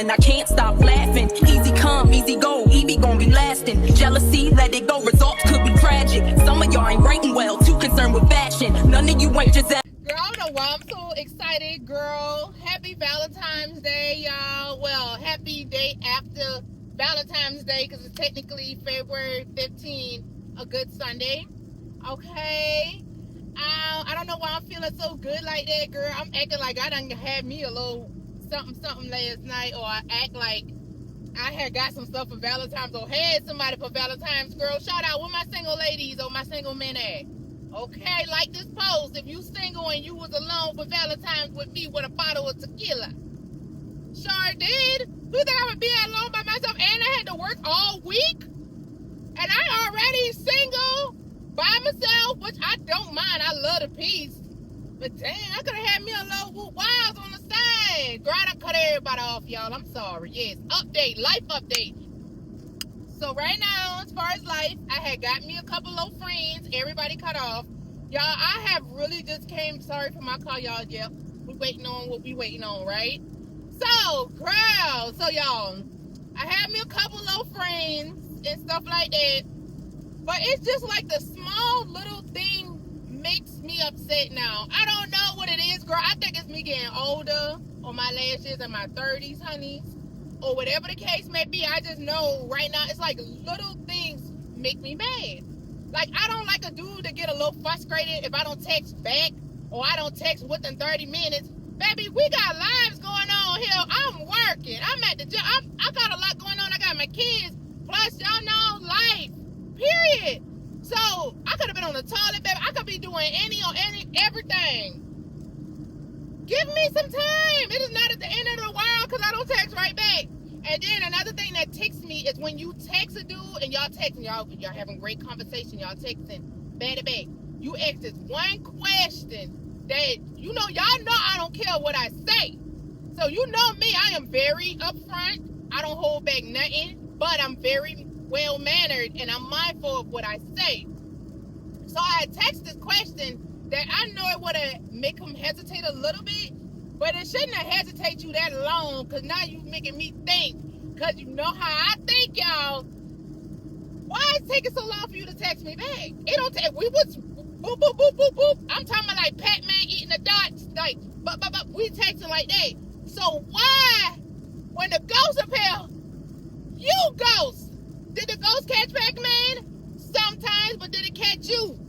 and I can't stop laughing. Easy come, easy go, Evie gon' be lasting. Jealousy, let it go, results could be tragic. Some of y'all ain't writing well, too concerned with fashion. None of you ain't just that. Girl, I don't know why I'm so excited, girl. Happy Valentine's Day, y'all. Well, happy day after Valentine's Day, because it's technically February 15th, a good Sunday. Okay. I don't know why I'm feeling so good like that, girl. I'm acting like I done had me a little something last night, or I act like I had got some stuff for Valentine's or had somebody for Valentine's, girl. Shout out with my single ladies or my single men at. Okay, like this post. If you single and you was alone for Valentine's with me with a bottle of tequila. Sure did. You think I would be alone by myself and I had to work all week? And I already single by myself, which I don't mind. I love the peace. But dang, I could have had me a little wild on the side. Girl, I done cut everybody off, y'all. I'm sorry. Yes, update, life update. So right now, as far as life, I had got me a couple of friends. Everybody cut off. Y'all, I have really just came. Sorry for my call, y'all. Yep, we waiting on what we waiting on, right? So, girl. So, y'all, I had me a couple of friends and stuff like that. But it's just like the small little thing makes me upset now. I don't know what it is, girl. I think it's me getting older, or my last years in my 30s, honeys, or whatever the case may be. I just know right now it's like little things make me mad. Like, I don't like a dude to get a little frustrated if I don't text back or I don't text within 30 minutes. Baby, we got lives going on here. I'm working. I'm at the job. I got a lot going on. I got my kids. Plus, y'all know life. Period. So, I could have been on the toilet, baby. I could be doing everything. Give me some time. It is not at the end of the world because I don't text right back. And then another thing that ticks me is when you text a dude and y'all texting, y'all having great conversation, y'all texting back to back. You ask this one question that, y'all know I don't care what I say. So you know me, I am very upfront. I don't hold back nothing, but I'm very well-mannered and I'm mindful of what I say. So I text this question that I know it would have make him hesitate a little bit, but it shouldn't have hesitated you that long, because now you making me think, because you know how I think, y'all. Why is it taking so long for you to text me back? It don't take, we was boop, boop, boop, boop, boop. I'm talking about like Pac-Man eating the dots, like, but, we texting like that. So why, when the ghost appear, you ghost? Did the ghost catch Pac-Man? Sometimes, but did it catch you?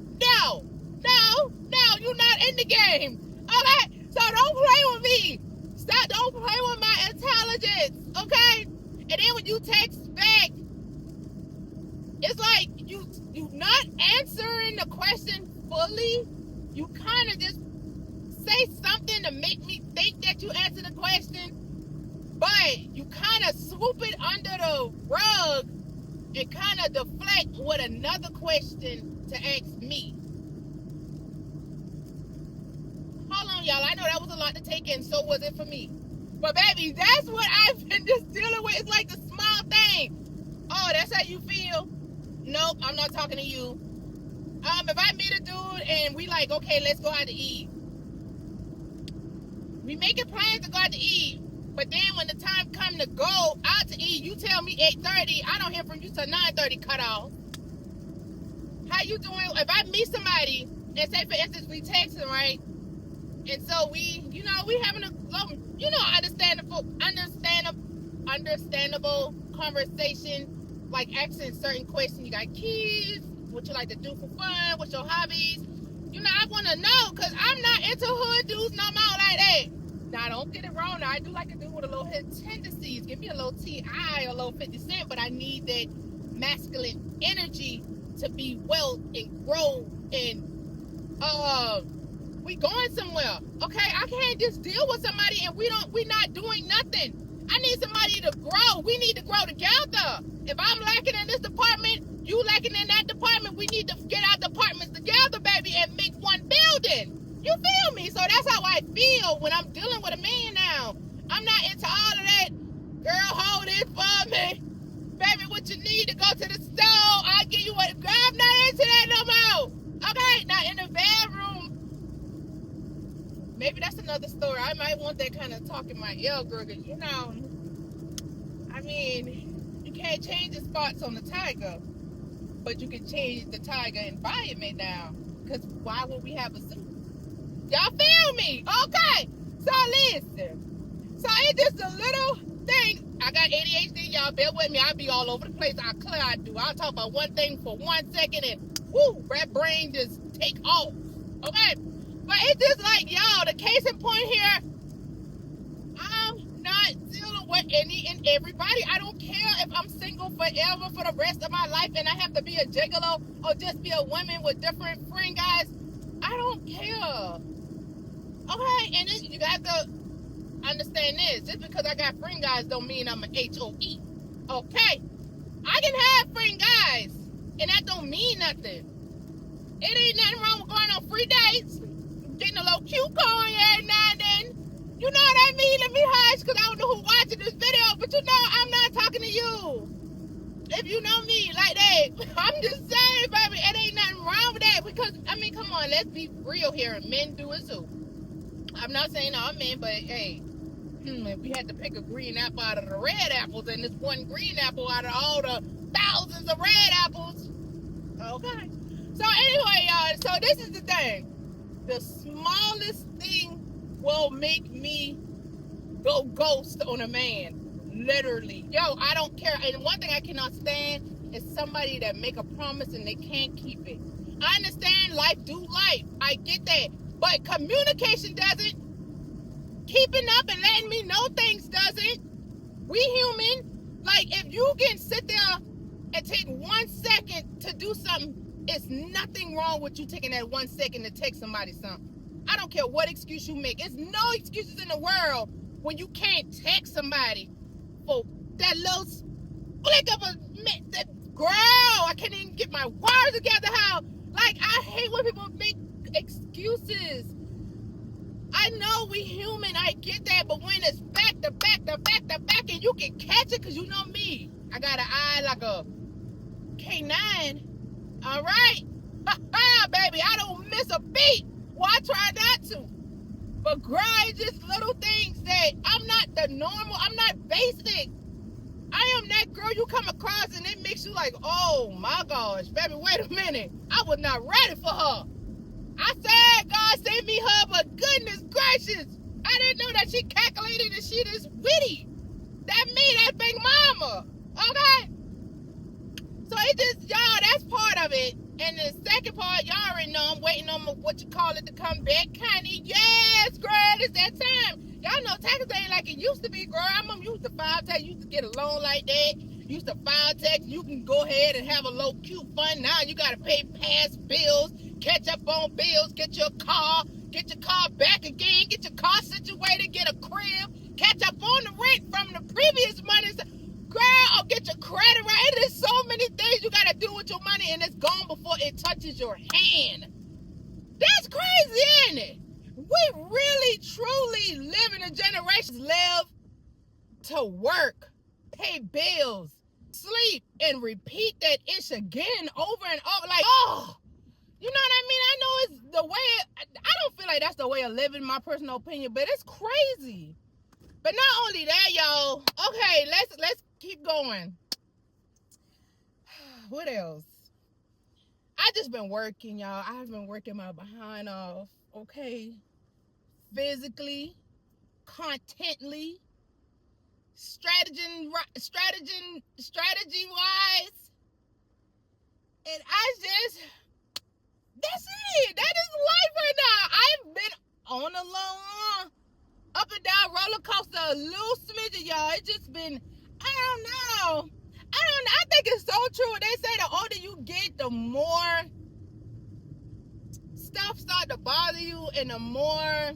No, you're not in the game. Okay, so don't play with me. Stop, don't play with my intelligence, okay? And then when you text back, it's like you not answering the question fully. You kind of just say something to make me think that you answered the question, but you kind of swoop it under the rug and kind of deflect with another question to ask me. Hold on, y'all. I know that was a lot to take in. So was it for me. But, baby, that's what I've been just dealing with. It's like the small thing. Oh, that's how you feel? Nope, I'm not talking to you. If I meet a dude and we like, okay, let's go out to eat. We making plans to go out to eat. But then when the time come to go out to eat, you tell me 8:30. I don't hear from you till 9:30 cut off. How you doing? If I meet somebody and say, for instance, we texting, right? And so we having a understandable conversation, like asking certain questions. You got kids? What you like to do for fun? What's your hobbies? I want to know, because I'm not into hood dudes no more like that. Now, don't get it wrong. Now, I do like a dude with a little hit tendencies. Give me a little T.I., a little 50 Cent, but I need that masculine energy to be wealth and grow and we going somewhere. Okay, I can't just deal with somebody and we not doing nothing. I need somebody to grow. We need to grow together. If I'm lacking in this department, you lacking in that department, we need to get our departments together, baby, and make one building. You feel me? So that's how I feel when I'm dealing with a man now. I'm not into all of that. Girl, hold it for me. Baby, what you need to go to the store, I'll give you what. Girl, I'm not into that no more. Okay, now in the bedroom, maybe that's another story. I might want that kind of talk in my ear, girl, because mean, you can't change the spots on the tiger, but you can change the tiger environment now. Because why would we have a zoo? Y'all feel me? Okay. So listen. So it's just a little thing. I got ADHD, y'all bear with me. I'll be all over the place. I do. I'll talk about one thing for 1 second and whoo, that brain just take off. Okay? But it's just like, y'all, the case in point here, I'm not dealing with any and everybody. I don't care if I'm single forever for the rest of my life and I have to be a gigolo or just be a woman with different friend guys. I don't care. Okay? And then you got to understand this. Just because I got friend guys don't mean I'm an HOE. Okay? I can have friend guys and that don't mean nothing. It ain't nothing wrong with going on free dates, getting a little cute going every now and then. You know what I mean? Let me hush because I don't know who's watching this video, but you know I'm not talking to you. If you know me like that, I'm just saying, baby, it ain't nothing wrong with that because, I mean, come on, let's be real here. Men do it too. I'm not saying all men, but hey, if we had to pick a green apple out of the red apples and this one green apple out of all the thousands of red apples, okay. So anyway, y'all, so this is the thing. The smallest thing will make me go ghost on a man. Literally. Yo, I don't care. And one thing I cannot stand is somebody that make a promise and they can't keep it. I understand life do life. I get that. But communication doesn't. Keeping up and letting me know things doesn't. We human. Like, if you can sit there and take 1 second to do something, it's nothing wrong with you taking that 1 second to text somebody something. I don't care what excuse you make. It's no excuses in the world when you can't text somebody for that little flick of a minute. Girl, I can't even get my words together. How, like, I hate when people make excuses. I know we human, I get that, but when it's back to back to back to back and you can catch it, because you know me, I got an eye like a K9. All right? Baby, I don't miss a beat. Well, I try not to. But girl, it's just little things that I'm not the normal, I'm not basic. I am that girl you come across and it makes you like, oh my gosh, baby, wait a minute. I was not ready for her. I said, God save me her, but goodness gracious, I didn't know that she calculated and she this witty. That me, that big mama. Okay? So it just, y'all, that's part of it. And the second part, y'all already know I'm waiting on my, what you call it to come back, Connie. Yes, girl, it's that time. Y'all know taxes ain't like it used to be, girl. I'm used to file tax. Used to get a loan like that. Used to file tax. You can go ahead and have a little cute fun. Now you got to pay past bills, catch up on bills, get your car back again, get your car situated, get a crib, catch up on the rent from the previous money. Girl, or get your credit right. It is so many things you got to do with your money, and it's gone before it touches your hand. That's crazy, ain't it? We really, truly live in a generation live to work, pay bills, sleep, and repeat that ish again over and over. Like, oh, you know what I mean? I know it's the way, I don't feel like that's the way of living, my personal opinion, but it's crazy. But not only that, y'all. Okay, let's keep going. What else? I just been working, y'all. I've been working my behind off. Okay, physically, contently, strategy wise, and that's it. That is life right now. I've been on a long up and down roller coaster, a little smidgen, y'all. It's just been, I don't know. I think it's so true. They say the older you get, the more stuff start to bother you, and the more,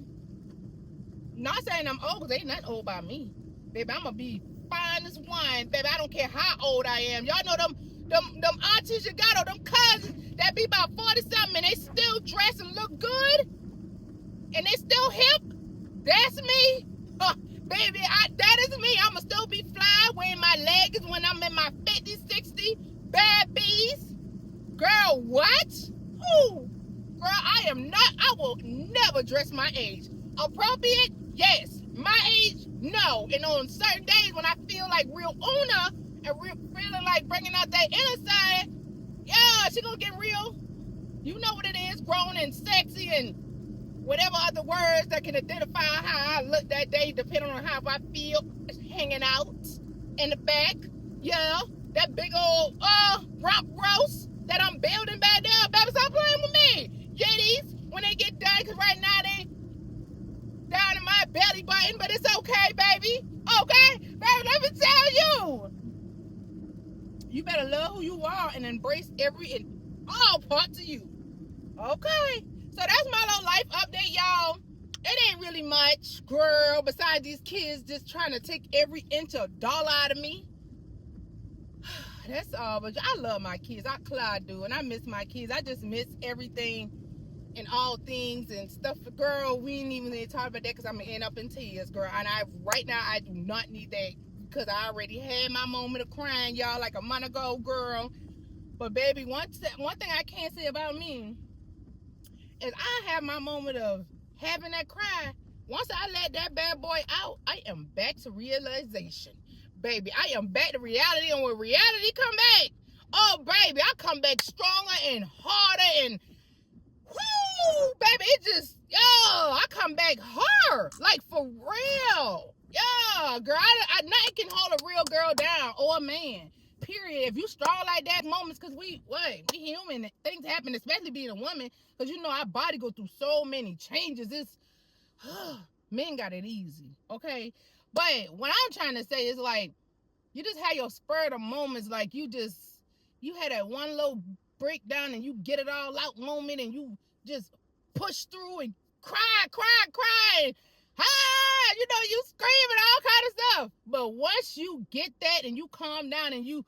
not saying I'm old, because they ain't nothing old by me. Baby, I'm going to be fine as wine. Baby, I don't care how old I am. Y'all know them aunties you got, or them cousins that be about 40-something, and they still dress and look good, and they still hip. That's me. Baby, that is me. I'ma still be fly, wearing my leggings when I'm in my 50, 60, bad bees. Girl, what? Ooh. Girl, I will never dress my age. Appropriate? Yes. My age, no. And on certain days when I feel like real Una and feeling like bringing out that inner side, yeah, she gonna get real. You know what it is, grown and sexy and whatever other words that can identify how I look that day, depending on how I feel, hanging out in the back. Yeah, that big old rump roast that I'm building back there. Baby, stop playing with me. Yiddies, when they get done, because right now they down in my belly button, but it's okay, baby. Okay? Baby, let me tell you. You better love who you are and embrace every and all parts of you. Okay? So that's my little life update, y'all. It ain't really much, girl, besides these kids just trying to take every inch of dollar out of me. That's all. But I love my kids. I do. And I miss my kids. I just miss everything and all things and stuff. Girl, we ain't even need to talk about that because I'm going to end up in tears, girl. And right now, I do not need that because I already had my moment of crying, y'all, like a month ago, girl. But, baby, one thing I can't say about me is I have my moment of having that cry. Once I let that bad boy out, I am back to realization. Baby, I am back to reality, and when reality come back, oh, baby, I come back stronger and harder and, whoo, baby, it just, yo, I come back hard, like, for real. Yeah, girl, nothing can hold a real girl down or a man. Period. If you strong like that, moments, because we human, things happen, especially being a woman, because you know our body go through so many changes. It's men got it easy, okay? But what I'm trying to say is, like, you just had your spur of moments, like you had that one little breakdown and you get it all out moment and you just push through and cry, and you know, you scream and all kind of stuff. But once you get that and you calm down and you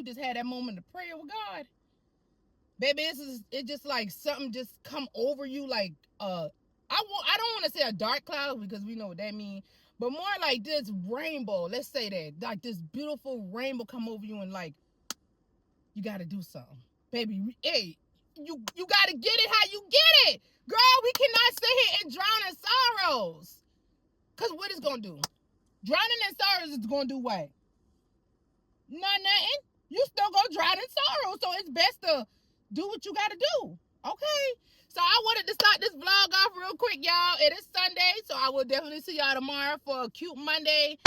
just had that moment of prayer with God, baby, it's just like something just come over you, like I don't want to say a dark cloud because we know what that means, but more like this rainbow. Let's say that, like this beautiful rainbow come over you and like you got to do something, baby. Hey, you got to get it how you get it, girl. We cannot sit here and drown in sorrows, cause what it's gonna do? Drowning in sorrows is gonna do what? Nothing. You still gonna drown in sorrow, so it's best to do what you gotta do. Okay? So I wanted to start this vlog off real quick, y'all. It is Sunday, so I will definitely see y'all tomorrow for a cute Monday.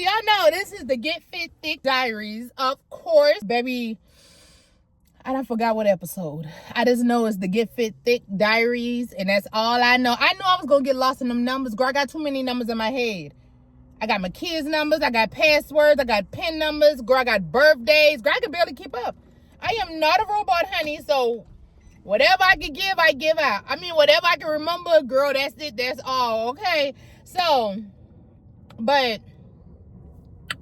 y'all know this is the Get Fit Thick Diaries, of course. Baby, I done forgot what episode. I just know it's the Get Fit Thick Diaries, and that's all I know. I knew I was going to get lost in them numbers. Girl, I got too many numbers in my head. I got my kids' numbers. I got passwords. I got PIN numbers. Girl, I got birthdays. Girl, I can barely keep up. I am not a robot, honey, so whatever I can give, I give out. I mean, whatever I can remember, girl, that's it. That's all, okay? So, but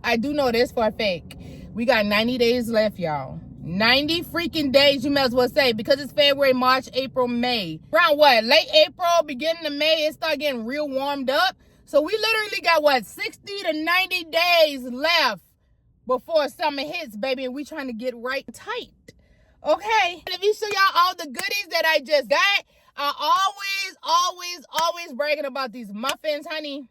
I do know this for a fact. We got 90 days left, y'all. 90 freaking days, you may as well say, because it's February, March, April, May. Around what? Late April, beginning of May, it start getting real warmed up. So we literally got, what, 60 to 90 days left before summer hits, baby, and we trying to get right tight. Okay? And if you show y'all all the goodies that I just got, I always bragging about these muffins, honey,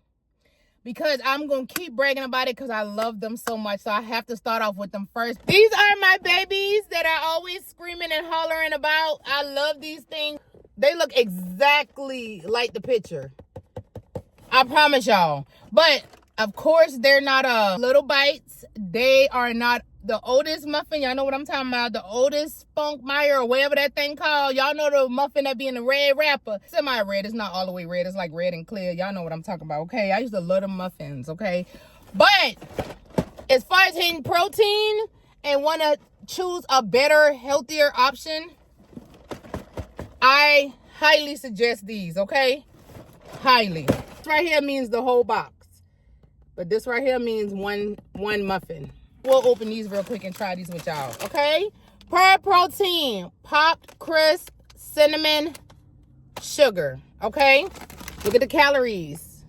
because I'm going to keep bragging about it because I love them so much. So I have to start off with them first. These are my babies that I always screaming and hollering about. I love these things. They look exactly like the picture. I promise y'all. But, of course, they're not little bites. They are not the oldest muffin. Y'all know what I'm talking about. The oldest Spunk Meyer or whatever that thing called. Y'all know the muffin that be in the red wrapper. Semi-red. It's not all the way red. It's like red and clear. Y'all know what I'm talking about, okay? I used to love them muffins, okay? But as far as hitting protein and want to choose a better, healthier option, I highly suggest these, okay? Highly. This right here means the whole box. But this right here means one muffin. We'll open these real quick and try these with y'all, okay? Per protein, popped, crisp, cinnamon, sugar, okay? Look at the calories.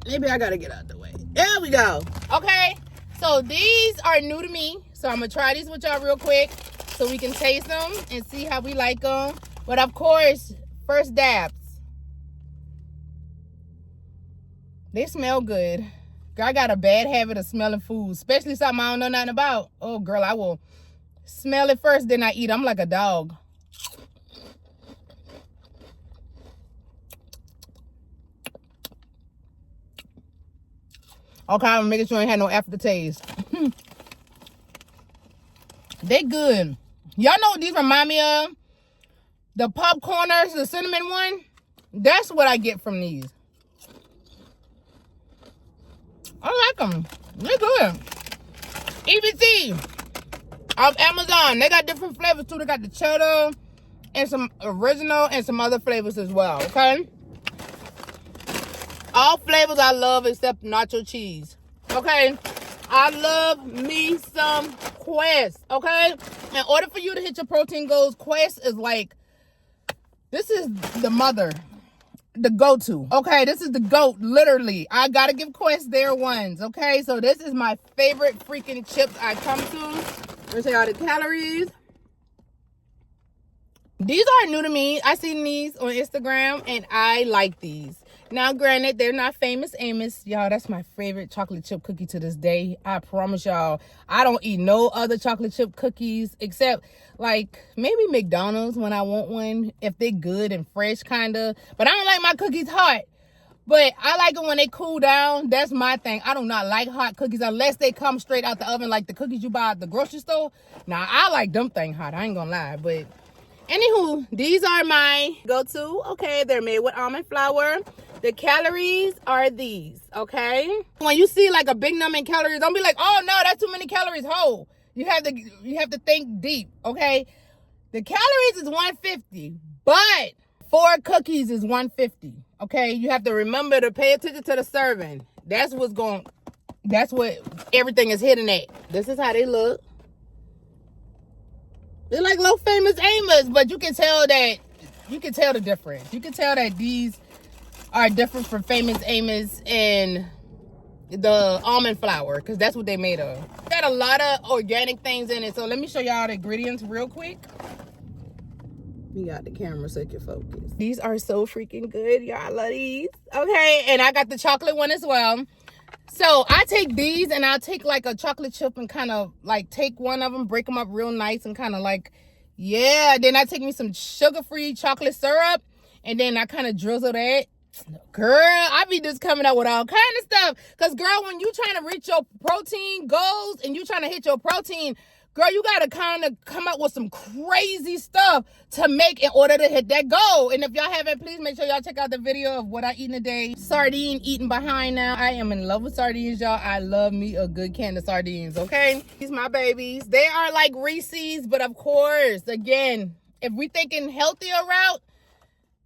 Maybe I gotta get out the way. There we go. Okay, so these are new to me. So I'm gonna try these with y'all real quick so we can taste them and see how we like them. But of course, first dabs. They smell good. Girl, I got a bad habit of smelling food, especially something I don't know nothing about. Oh, girl, I will smell it first, then I eat. I'm like a dog. Okay, I'm making sure I ain't had no aftertaste. They good. Y'all know what these remind me of? The popcorners, the cinnamon one. That's what I get from these. I like them. They're good. EBT of Amazon. They got different flavors too. They got the cheddar and some original and some other flavors as well, okay? All flavors I love except nacho cheese, okay? I love me some Quest, okay? In order for you to hit your protein goals, Quest is like, this is the mother. The go-to, okay? This is the GOAT, literally. I gotta give Quest their ones, okay? So this is my favorite freaking chips I come to. Let's show y'all the calories. These are new to me. I seen these on Instagram and I like these. Now, granted, they're not Famous Amos. Y'all, that's my favorite chocolate chip cookie to this day. I promise y'all, I don't eat no other chocolate chip cookies except, like, maybe McDonald's when I want one, if they're good and fresh, kind of. But I don't like my cookies hot. But I like it when they cool down. That's my thing. I do not like hot cookies unless they come straight out the oven, like the cookies you buy at the grocery store. Now, I like them thing hot. I ain't gonna lie. But anywho, these are my go-to. Okay, they're made with almond flour. The calories are these, okay? When you see like a big number in calories, don't be like, oh no, that's too many calories. Ho, you have to think deep, okay? The calories is 150, but 4 cookies is 150, okay? You have to remember to pay attention to the serving. That's what everything is hitting at. This is how they look. They're like little Famous Amos, but you can tell the difference. You can tell that these are different from Famous Amos and the almond flour, because that's what they made of. Got a lot of organic things in it, so let me show y'all the ingredients real quick. We got the camera so it can focus. These are so freaking good, y'all. I love these. Okay, and I got the chocolate one as well. So I take these and I'll take like a chocolate chip and kind of like take one of them, break them up real nice and kind of like, yeah. Then I take me some sugar-free chocolate syrup and then I kind of drizzle that Girl, I be just coming up with all kind of stuff. Because, girl, when you trying to reach your protein goals and you trying to hit your protein, girl, you got to kind of come up with some crazy stuff to make in order to hit that goal. And if y'all haven't, please make sure y'all check out the video of what I eat in a day. Sardine eating behind now. I am in love with sardines, y'all. I love me a good can of sardines, okay? These my babies. They are like Reese's, but of course, again, if we thinking healthier route,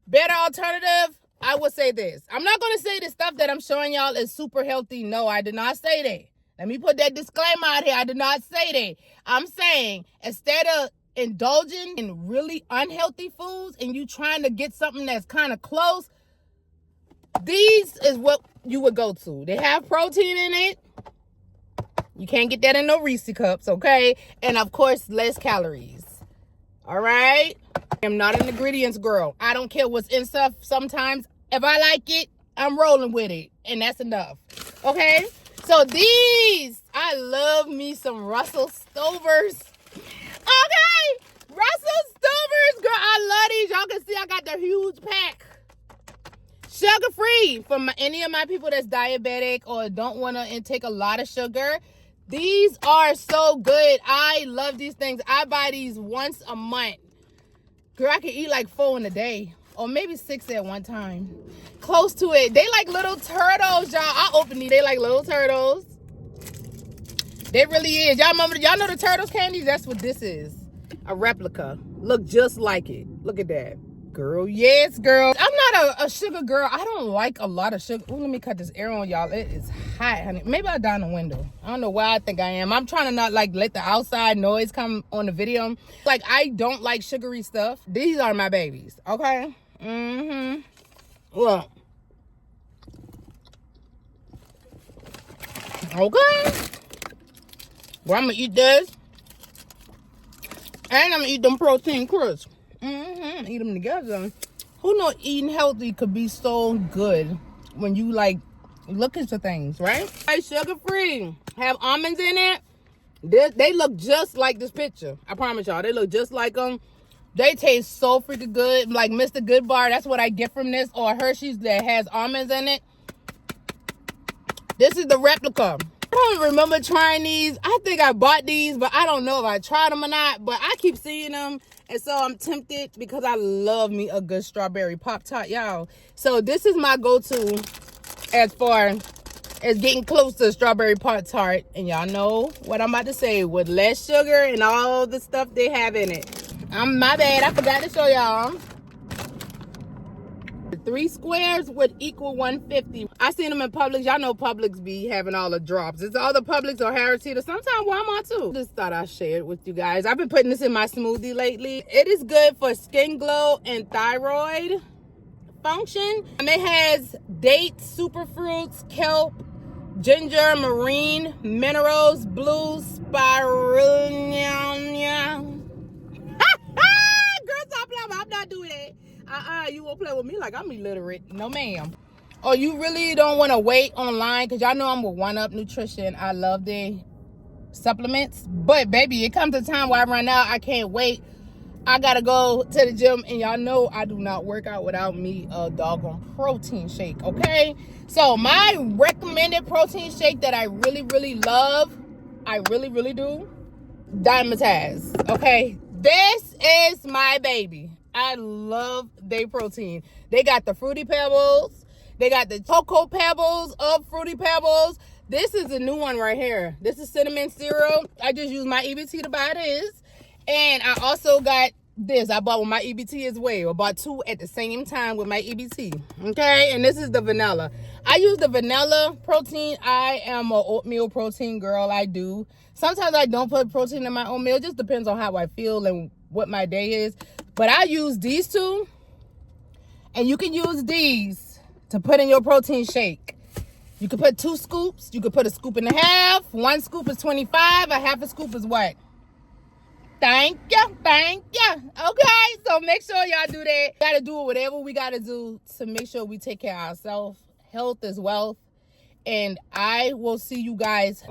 better alternative, I would say this. I'm not going to say the stuff that I'm showing y'all is super healthy. No, I did not say that. Let me put that disclaimer out here. I did not say that. I'm saying instead of indulging in really unhealthy foods and you trying to get something that's kind of close, these is what you would go to. They have protein in it. You can't get that in no Reese cups, okay? And of course, less calories. All right? I am not an ingredients girl. I don't care what's in stuff. Sometimes, if I like it, I'm rolling with it. And that's enough. Okay? So these, I love me some Russell Stovers. Okay? Russell Stovers, girl, I love these. Y'all can see I got the huge pack. Sugar-free for any of my people that's diabetic or don't want to intake a lot of sugar. These are so good. I love these things. I buy these once a month. Girl, I can eat like 4 in a day. Or maybe 6 at one time. Close to it. They like little turtles, y'all. I open these. They like little turtles. They really is. Y'all remember, y'all know the Turtles candies? That's what this is. A replica. Look just like it. Look at that. Girl, yes, girl. I'm not a sugar girl. I don't like a lot of sugar. Ooh, let me cut this air on, y'all. It is hot, honey. Maybe I'll down the window. I don't know why I think I am. I'm trying to not like let the outside noise come on the video. Like, I don't like sugary stuff. These are my babies, okay? Well. Okay. Well, I'm gonna eat this. And I'm gonna eat them protein crisps. Eat them together. Who know eating healthy could be so good when you like look into things, right? Hey, sugar free. Have almonds in it. They look just like this picture. I promise y'all, they look just like them. They taste so freaking good. Like Mr. Good Bar, that's what I get from this. Or Hershey's that has almonds in it. This is the replica. I don't remember trying these. I think I bought these, but I don't know if I tried them or not. But I keep seeing them. And so I'm tempted because I love me a good strawberry Pop-Tart, y'all. So this is my go-to as far as getting close to a strawberry Pop-Tart. And y'all know what I'm about to say. With less sugar and all the stuff they have in it. My bad. I forgot to show y'all. 3 squares would equal 150. I seen them in Publix. Y'all know Publix be having all the drops. It's all the Publix or Harris Teeter. Sometimes Walmart too. Just thought I'd share it with you guys. I've been putting this in my smoothie lately. It is good for skin glow and thyroid function. And it has dates, superfruits, kelp, ginger, marine, minerals, blue spirulina. Girl, stop playing. I'm not doing that. You won't play with me like I'm illiterate. No, ma'am. Or you really don't want to wait online, because y'all know I'm with One Up Nutrition. I love their supplements. But, baby, it comes a time where I run out. I can't wait. I got to go to the gym, and y'all know I do not work out without me a doggone protein shake, okay? So, my recommended protein shake that I really, really love, I really, really do, Diamonds has, okay? This is my baby. I love their protein. They got the Fruity Pebbles. They got the Cocoa Pebbles of Fruity Pebbles. This is a new one right here. This is cinnamon cereal. I just used my EBT to buy this. And I also got this. I bought with my EBT as well. I bought 2 at the same time with my EBT. Okay? And this is the vanilla. I use the vanilla protein. I am a oatmeal protein girl. I do. Sometimes I don't put protein in my oatmeal. It just depends on how I feel and what my day is. But I use these 2. And you can use these to put in your protein shake. You can put 2 scoops. You can put a scoop and a half. 1 scoop is 25. A half a scoop is what? Thank you. Thank you. Okay. So make sure y'all do that. Got to do whatever we got to do to make sure we take care of ourselves. Health is wealth. And I will see you guys.